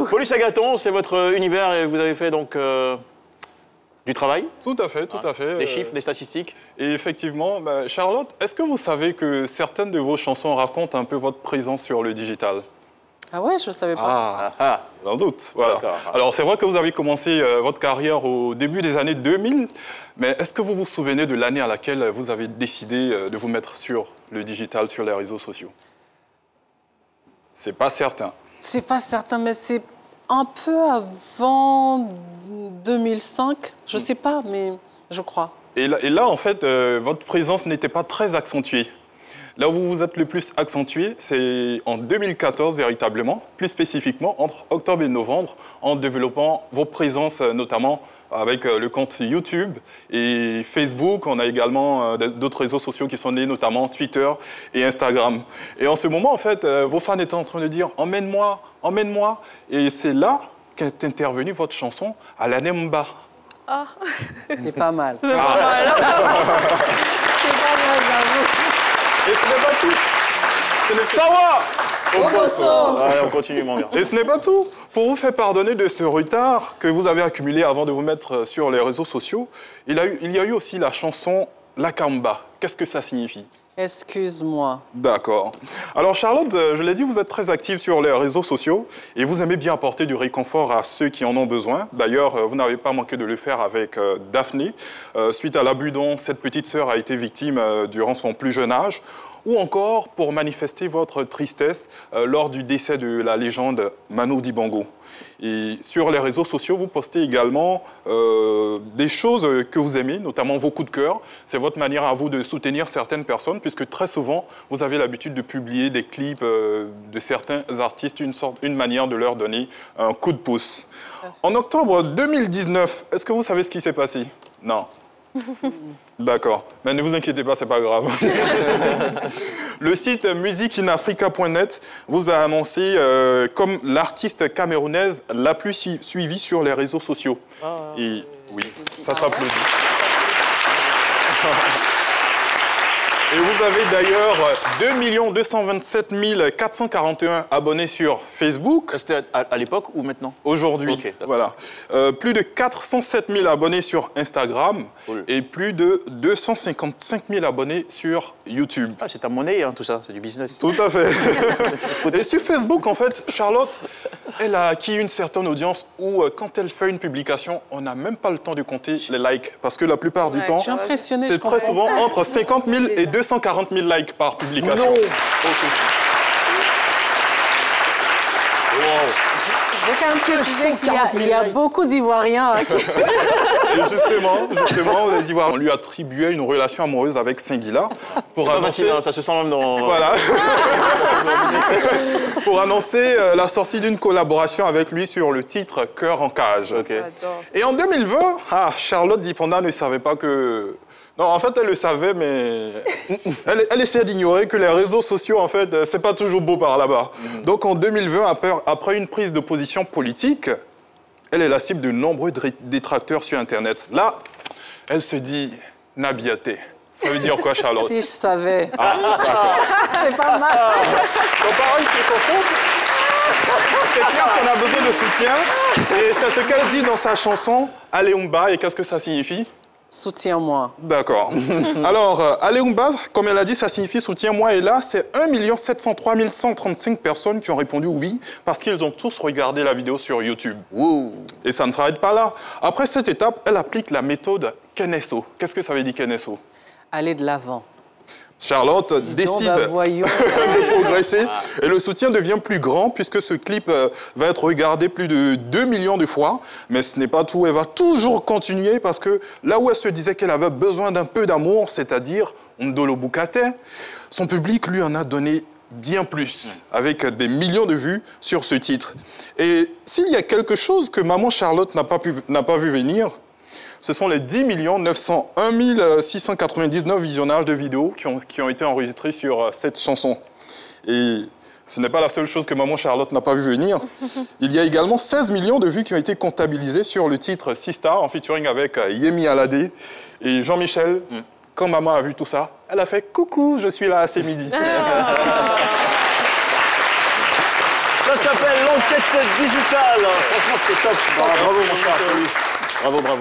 Paulus Agathon, c'est votre univers et vous avez fait donc du travail? Tout à fait, tout à fait. Des chiffres, des statistiques? Et effectivement, Charlotte, est-ce que vous savez que certaines de vos chansons racontent un peu votre présence sur le digital? Ah ouais, je ne savais pas. J'en doute, voilà. Alors, c'est vrai que vous avez commencé votre carrière au début des années 2000, mais est-ce que vous vous souvenez de l'année à laquelle vous avez décidé de vous mettre sur le digital, sur les réseaux sociaux? C'est pas certain. C'est pas certain, mais c'est un peu avant 2005. Je ne sais pas, mais je crois. Et là en fait, votre présence n'était pas très accentuée. Là où vous vous êtes le plus accentué, c'est en 2014 véritablement, plus spécifiquement entre octobre et novembre, en développant vos présences notamment avec le compte YouTube et Facebook. On a également d'autres réseaux sociaux qui sont nés, notamment Twitter et Instagram. Et en ce moment, en fait, vos fans étaient en train de dire « Emmène-moi, emmène-moi ». Et c'est là qu'est intervenue votre chanson « Alanemba ». Ah. C'est pas mal. C'est pas mal. C'est pas mal, j'avoue. Et ce n'est pas tout. On continue, mon gars. Et ce n'est pas tout. Pour vous faire pardonner de ce retard que vous avez accumulé avant de vous mettre sur les réseaux sociaux, il y a eu aussi la chanson Lakamba. Qu'est-ce que ça signifie? Excuse-moi. D'accord. Alors Charlotte, je l'ai dit, vous êtes très active sur les réseaux sociaux et vous aimez bien apporter du réconfort à ceux qui en ont besoin. D'ailleurs, vous n'avez pas manqué de le faire avec Daphné, suite à l'abus dont cette petite sœur a été victime durant son plus jeune âge, ou encore pour manifester votre tristesse lors du décès de la légende Manu Dibango. Et sur les réseaux sociaux, vous postez également des choses que vous aimez, notamment vos coups de cœur. C'est votre manière à vous de soutenir certaines personnes, puisque très souvent, vous avez l'habitude de publier des clips de certains artistes, une manière de leur donner un coup de pouce. En octobre 2019, est-ce que vous savez ce qui s'est passé? Non. D'accord, mais ne vous inquiétez pas, c'est pas grave. Le site musicinafrica.net vous a annoncé comme l'artiste camerounaise la plus suivie sur les réseaux sociaux. Et oui, ça s'applaudit. Et vous avez d'ailleurs 2 227 441 abonnés sur Facebook. C'était à l'époque ou maintenant? Aujourd'hui, okay, voilà. Plus de 407 000 abonnés sur Instagram et plus de 255 000 abonnés sur YouTube. Ah, c'est ta monnaie, hein, tout ça, c'est du business. Tout à fait. Et sur Facebook, en fait, Charlotte, elle a acquis une certaine audience où, quand elle fait une publication, on n'a même pas le temps de compter les likes. Parce que la plupart du temps, c'est très souvent entre 50 000 et 240 000 likes par publication. Non. Je vais quand même préciser qu'il y a beaucoup d'Ivoiriens. Hein, Et justement, les Ivoiriens lui attribuaient une relation amoureuse avec Singuila pour annoncer... ça se sent même dans... Voilà. Pour annoncer la sortie d'une collaboration avec lui sur le titre « Cœur en cage ». Okay. Et en 2020, Charlotte Dipanda ne savait pas que... Non, en fait, elle le savait, mais elle essaie d'ignorer que les réseaux sociaux, en fait, c'est pas toujours beau par là-bas. Donc, en 2020, après une prise de position politique, elle est la cible de nombreux détracteurs sur Internet. Là, elle se dit « Nabiaté ». Ça veut dire quoi, Charlotte? Si je savais. C'est pas mal. Donc, pareil, c'est clair qu'on a besoin de soutien. Et c'est ce qu'elle dit dans sa chanson « Aleumba ». Et qu'est-ce que ça signifie? Soutiens-moi. D'accord. Alors, Aleumba, comme elle a dit, ça signifie soutiens-moi. Et là, c'est 1 703 135 personnes qui ont répondu oui, parce qu'ils ont tous regardé la vidéo sur YouTube. Wow. Et ça ne s'arrête pas là. Après cette étape, elle applique la méthode Keneso. Qu'est-ce que ça veut dire Keneso? Aller de l'avant. Charlotte décide de progresser et le soutien devient plus grand puisque ce clip va être regardé plus de 2 millions de fois. Mais ce n'est pas tout, elle va toujours continuer parce que là où elle se disait qu'elle avait besoin d'un peu d'amour, c'est-à-dire Ndolo Bukate, son public lui en a donné bien plus, avec des millions de vues sur ce titre. Et s'il y a quelque chose que Maman Charlotte n'a pas vu venir, ce sont les 10 901 699 visionnages de vidéos qui ont été enregistrés sur cette chanson. Et ce n'est pas la seule chose que Maman Charlotte n'a pas vu venir. Il y a également 16 millions de vues qui ont été comptabilisées sur le titre Sista, en featuring avec Yemi Alade et Jean-Michel. Quand maman a vu tout ça, elle a fait « Coucou, je suis là à ces midi ». Ça s'appelle enquête digitale. Franchement, c'était top. Bravo, mon cher Paulus. Bravo, bravo.